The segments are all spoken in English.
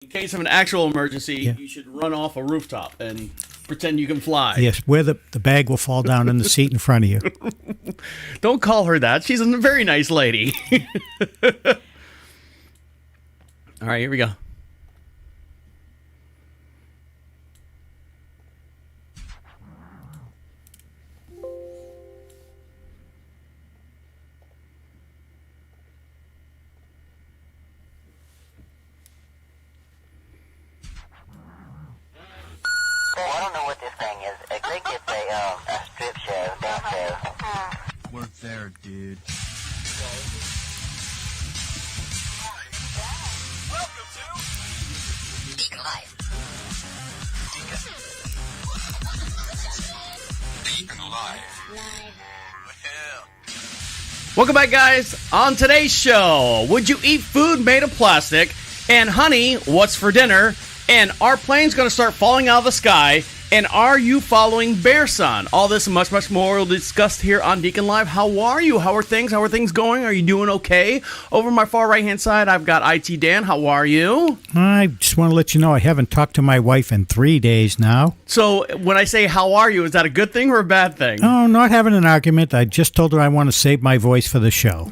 In case of an actual emergency, Yeah. you should run off a rooftop and pretend you can fly. Yes, where the bag will fall down in the seat in front of you. Don't call her that. She's a very nice lady. All right, here we go. I don't know what this thing is. I think it's a strip show, dance show. Work there, dude. DeaconLive. Welcome back, guys. On today's show, would you eat food made of plastic? And honey, what's for dinner? And are planes going to start falling out of the sky? And are you following Bear Son? All this and much, much more we'll discuss here on DeaconLive. How are you? How are things? How are things going? Are you doing okay? Over my far right-hand side, I've got IT Dan. How are you? I just want to let you know I haven't talked to my wife in 3 days now. So when I say how are you, is that a good thing or a bad thing? Oh, not having an argument. I just told her I want to save my voice for the show.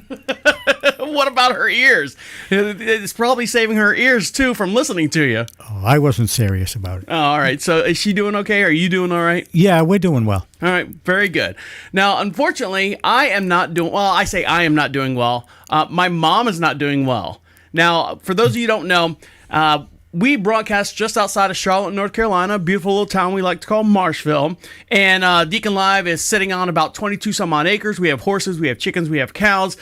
What about her ears? It's probably saving her ears, too, from listening to you. Oh, I wasn't serious about it. Oh, all right. So is she doing okay? Are you doing all right? Yeah, we're doing well. All right. Very good. Now, unfortunately, I am not doing well. I say I am not doing well. My mom is not doing well. Now, for those of you who don't know, we broadcast just outside of Charlotte, North Carolina, a beautiful little town we like to call Marshville. And DeaconLive is sitting on about 22 some odd acres. We have horses, we have chickens, we have cows.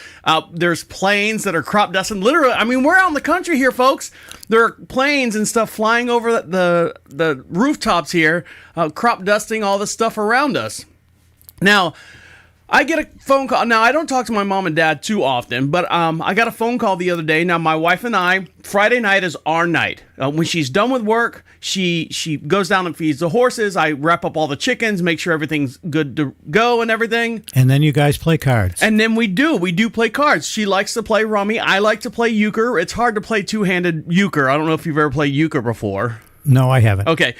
There's planes that are crop dusting. Literally, I mean, we're out in the country here, folks. There are planes and stuff flying over the rooftops here, crop dusting all the stuff around us. Now, I get a phone call. Now, I don't talk to my mom and dad too often, but I got a phone call the other day. Now, my wife and I, Friday night is our night. When she's done with work, she goes down and feeds the horses. I wrap up all the chickens, make sure everything's good to go and everything. And then you guys play cards. And then we do play cards. She likes to play rummy. I like to play euchre. It's hard to play two-handed euchre. I don't know if you've ever played euchre before. No, I haven't. Okay.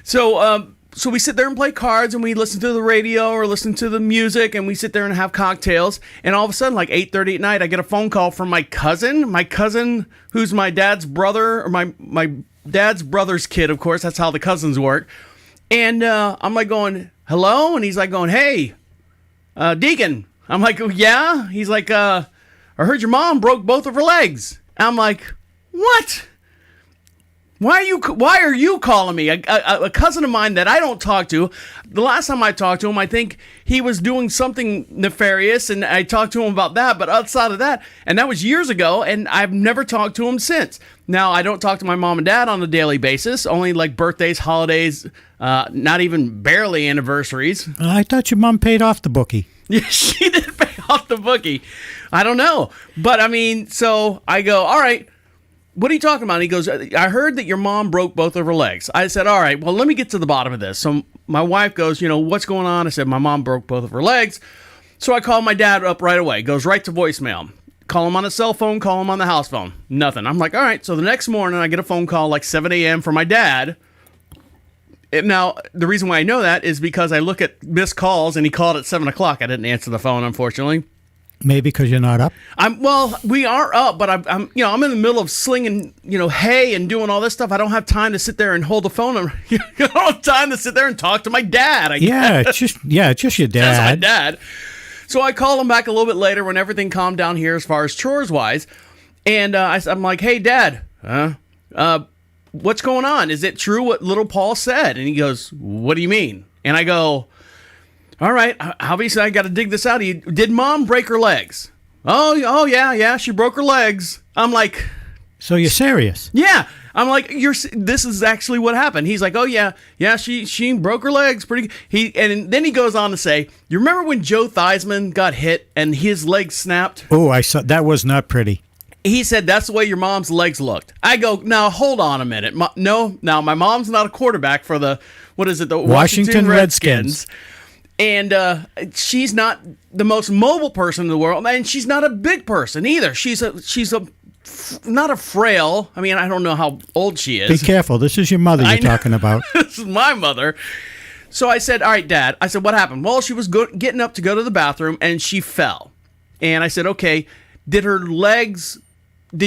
So we sit there and play cards, and we listen to the radio or listen to the music, and we sit there and have cocktails. And all of a sudden, like 8:30 at night, I get a phone call from my cousin. My cousin, who's my dad's brother, or my dad's brother's kid, of course. That's how the cousins work. And I'm like going, hello? And he's like going, hey, Deacon. I'm like, yeah? He's like, I heard your mom broke both of her legs. I'm like, what? Why are you calling me? A cousin of mine that I don't talk to. The last time I talked to him, I think he was doing something nefarious, and I talked to him about that. But outside of that, and that was years ago, and I've never talked to him since. Now, I don't talk to my mom and dad on a daily basis, only like birthdays, holidays, not even barely anniversaries. I thought your mom paid off the bookie. Yeah, she did pay off the bookie. I don't know. But, I mean, so I go, all right. What are you talking about? And he goes, I heard that your mom broke both of her legs. I said, all right, well, let me get to the bottom of this. So my wife goes, what's going on? I said, my mom broke both of her legs. So I called my dad up right away. Goes right to voicemail. Call him on a cell phone, call him on the house phone. Nothing. I'm like, all right. So the next morning, I get a phone call like 7 a.m. from my dad. Now, the reason why I know that is because I look at missed calls, and he called at 7 o'clock. I didn't answer the phone, unfortunately. Maybe because you're not up? We are up, but I'm in the middle of slinging, hay and doing all this stuff. I don't have time to sit there and hold the phone. I don't have time to sit there and talk to my dad. It's just your dad. That's my dad. So I call him back a little bit later when everything calmed down here as far as chores wise, and I'm like, "Hey, Dad, what's going on? Is it true what little Paul said?" And he goes, "What do you mean?" And I go, all right, obviously I got to dig this out. Did Mom break her legs? Oh yeah, she broke her legs. I'm like, so you're serious? Yeah. I'm like, this is actually what happened. He's like, oh yeah, she broke her legs pretty. And then he goes on to say, you remember when Joe Theismann got hit and his legs snapped? Oh, I saw that. Was not pretty. He said that's the way your mom's legs looked. I go, now hold on a minute. Now my mom's not a quarterback for the Washington Redskins. And she's not the most mobile person in the world, and she's not a big person either. She's a not a frail. I mean, I don't know how old she is. Be careful. This is your mother I you're know. talking about. This is my mother. So I said, all right, Dad. I said, what happened? Well, she was getting up to go to the bathroom, and she fell. And I said, okay, did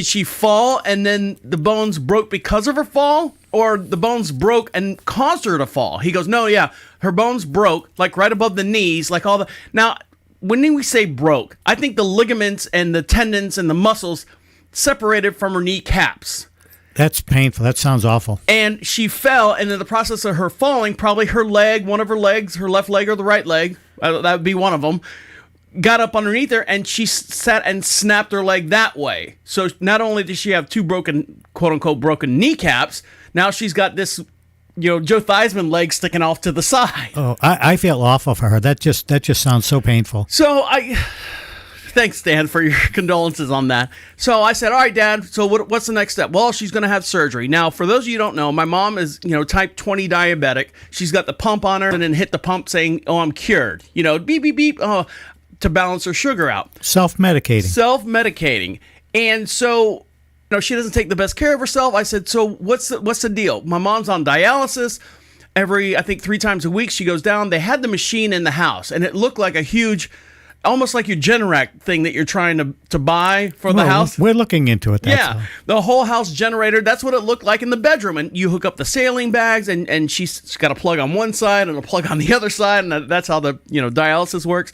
she fall and then the bones broke because of her fall? Or the bones broke and caused her to fall? He goes, no, yeah, her bones broke, like right above the knees, like all the... Now, when we say broke, I think the ligaments and the tendons and the muscles separated from her kneecaps. That's painful. That sounds awful. And she fell, and in the process of her falling, probably her leg, one of her legs, her left leg or the right leg, that would be one of them, got up underneath her, and she sat and snapped her leg that way. So not only did she have two broken, quote-unquote, broken kneecaps, now she's got this, Joe Theismann leg sticking off to the side. Oh, I feel awful for her. That just sounds so painful. So thanks, Dan, for your condolences on that. So I said, all right, Dad, so what's the next step? Well, she's going to have surgery. Now, for those of you who don't know, my mom is, type 20 diabetic. She's got the pump on her and then hit the pump saying, oh, I'm cured. Beep, beep, beep, to balance her sugar out. Self-medicating. And so, she doesn't take the best care of herself. I said, so what's the deal? My mom's on dialysis. I think 3 times a week she goes down. They had the machine in the house, and it looked like a huge... almost like your Generac thing that you're trying to buy for the house. We're looking into it. Yeah, the whole house generator. That's what it looked like in the bedroom. And you hook up the saline bags, and she's got a plug on one side and a plug on the other side, and that's how the dialysis works.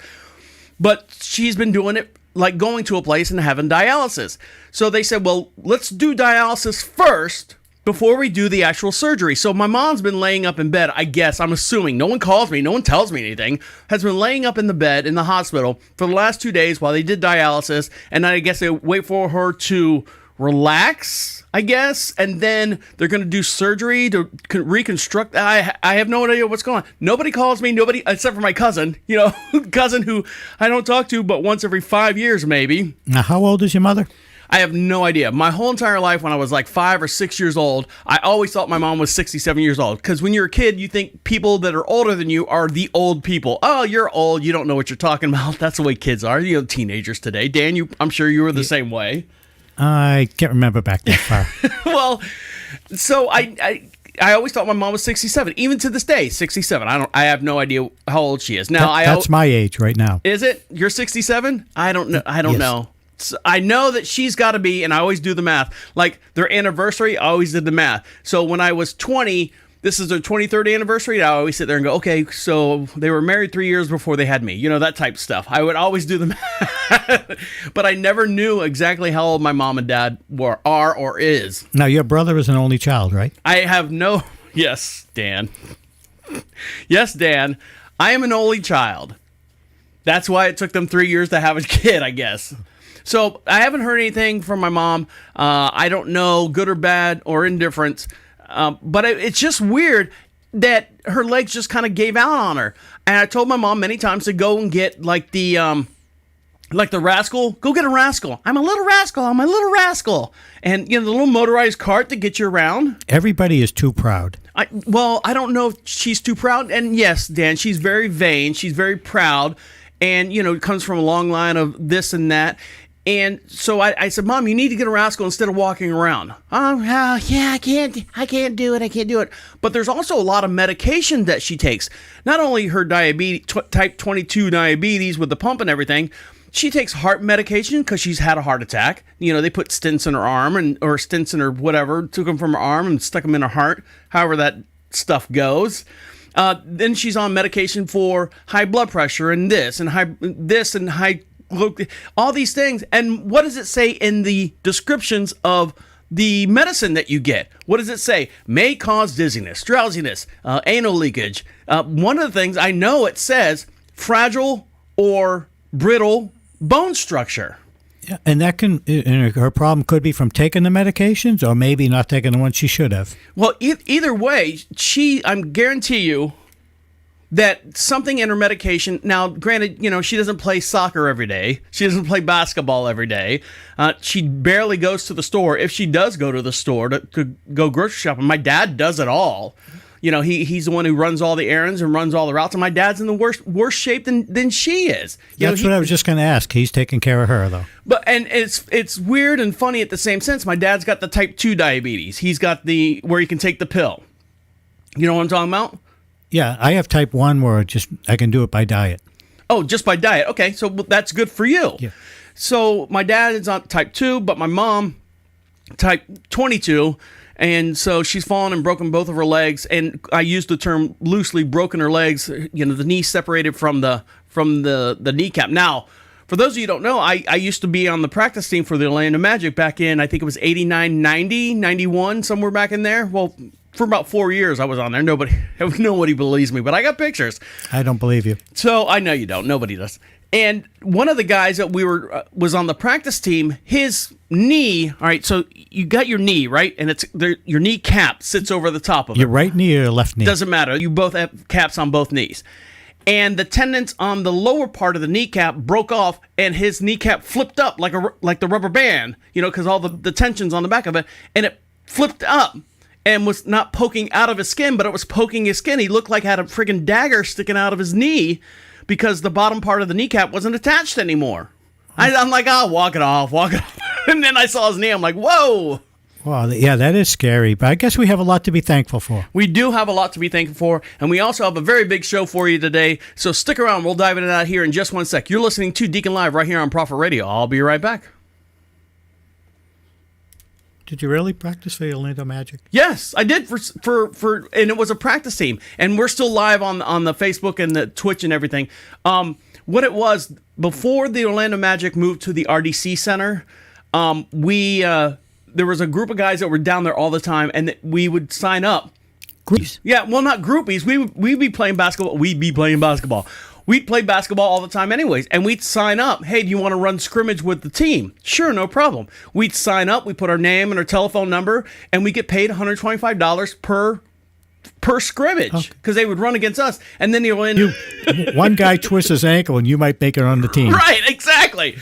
But she's been doing it like going to a place and having dialysis. So they said, well, let's do dialysis first before we do the actual surgery. So my mom's been laying up in bed, I guess, I'm assuming. No one calls me, no one tells me anything. Has been laying up in the bed in the hospital for the last 2 days while they did dialysis. And I guess they wait for her to relax, I guess. And then they're going to do surgery to reconstruct. I have no idea what's going on. Nobody calls me, nobody, except for my cousin. Cousin who I don't talk to but once every 5 years maybe. Now, how old is your mother? I have no idea. My whole entire life, when I was like 5 or 6 years old, I always thought my mom was 67 years old. Because when you're a kid, you think people that are older than you are the old people. Oh, you're old. You don't know what you're talking about. That's the way kids are. Teenagers today. Dan, I'm sure you were the same way. I can't remember back that far. Well, so I always thought my mom was 67. Even to this day, 67. I have no idea how old she is now. That's my age right now. Is it? You're 67? I don't know. I don't know. So I know that she's got to be, and I always do the math, like their anniversary, I always did the math. So when I was 20, this is their 23rd anniversary, I always sit there and go, okay, so they were married 3 years before they had me. That type of stuff. I would always do the math. But I never knew exactly how old my mom and dad are or is. Now, your brother is an only child, right? I have no... Yes, Dan. Yes, Dan. I am an only child. That's why it took them 3 years to have a kid, I guess. So I haven't heard anything from my mom. I don't know, good or bad or indifference. But it's just weird that her legs just kind of gave out on her. And I told my mom many times to go and get like the rascal. Go get a rascal. I'm a little rascal. I'm a little rascal. And the little motorized cart that gets you around. Everybody is too proud. I don't know if she's too proud. And yes, Dan, she's very vain. She's very proud. And, it comes from a long line of this and that. And so I said, Mom, you need to get a rascal instead of walking around. Yeah, I can't do it. But there's also a lot of medication that she takes. Not only her diabetes, type 22 diabetes with the pump and everything, she takes heart medication because she's had a heart attack. They put stents in her arm or stents in her whatever, took them from her arm and stuck them in her heart, however that stuff goes. Then she's on medication for high blood pressure and this and high all these things. And what does it say in the descriptions of the medicine that you get? What does it say? May cause dizziness, drowsiness, anal leakage. One of the things I know it says fragile or brittle bone structure. Yeah, and her problem could be from taking the medications or maybe not taking the ones she should have. Well, either way, I guarantee you that something in her medication, now granted, she doesn't play soccer every day. She doesn't play basketball every day. She barely goes to the store. If she does go to the store to go grocery shopping, my dad does it all. he's the one who runs all the errands and runs all the routes, and my dad's in the worse shape than she is. That's what I was just going to ask. He's taking care of her, though. But and it's weird and funny at the same sense. My dad's got the type 2 diabetes. He's got where you can take the pill. You know what I'm talking about? Yeah, I have type 1 where I can do it by diet. Oh, just by diet. Okay, so that's good for you. Yeah. So my dad is on type 2, but my mom type 22, and so she's fallen and broken both of her legs. And I use the term loosely, broken her legs. The knee separated from the kneecap. Now, for those of you who don't know, I used to be on the practice team for the Orlando Magic back in, I think it was 89, 90, 91, somewhere back in there. Well, for about 4 years I was on there. Nobody believes me, but I got pictures. I don't believe you. So I know you don't. Nobody does. And one of the guys that was on the practice team, his knee. All right, so you got your knee, right, and your knee cap sits over the top of it. Your right knee or your left knee? Doesn't matter. You both have caps on both knees. And the tendons on the lower part of the kneecap broke off, and his kneecap flipped up like the rubber band, because all the tension's on the back of it, and it flipped up. And was not poking out of his skin, but it was poking his skin. He looked like he had a friggin' dagger sticking out of his knee because the bottom part of the kneecap wasn't attached anymore. I'm like, walk it off. And then I saw his knee. I'm like, whoa. Well, yeah, that is scary. But I guess we have a lot to be thankful for. We do have a lot to be thankful for. And we also have a very big show for you today. So stick around. We'll dive into that here in just one sec. You're listening to Deacon Live right here on Prophet Radio. I'll be right back. Did you really practice for the Orlando Magic? Yes, I did for and it was a practice team, and we're still live on the Facebook and the Twitch and everything. What it was before the Orlando Magic moved to the RDC Center, there was a group of guys that were down there all the time, and we would sign up. Groupies? Yeah, well, not groupies. We'd be playing basketball. We'd play basketball all the time anyways, and we'd sign up. Hey, do you want to run scrimmage with the team? Sure, no problem. We'd sign up, we put our name and our telephone number, and we get paid $125 per scrimmage because they would run against us. And then the Orlando... One guy twists his ankle, and you might make it on the team. Right, exactly.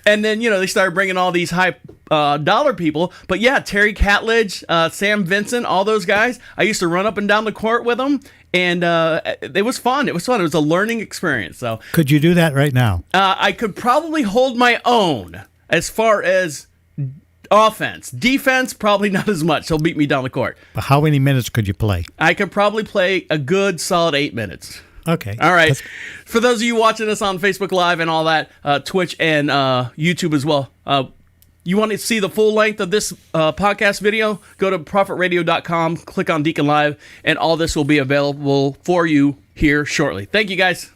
And then, they started bringing all these high dollar people. But yeah, Terry Catledge, Sam Vincent, all those guys, I used to run up and down the court with them. And it was fun. It was a learning experience. So could you do that right now? I could probably hold my own as far as offense. Defense, probably not as much. They'll beat me down the court. But how many minutes could you play? I could probably play a good solid 8 minutes. Okay. All right. For those of you watching us on Facebook Live and all that, Twitch and YouTube as well, you want to see the full length of this podcast video, go to prophetradio.com, click on Deacon Live, and all this will be available for you here shortly. Thank you, guys.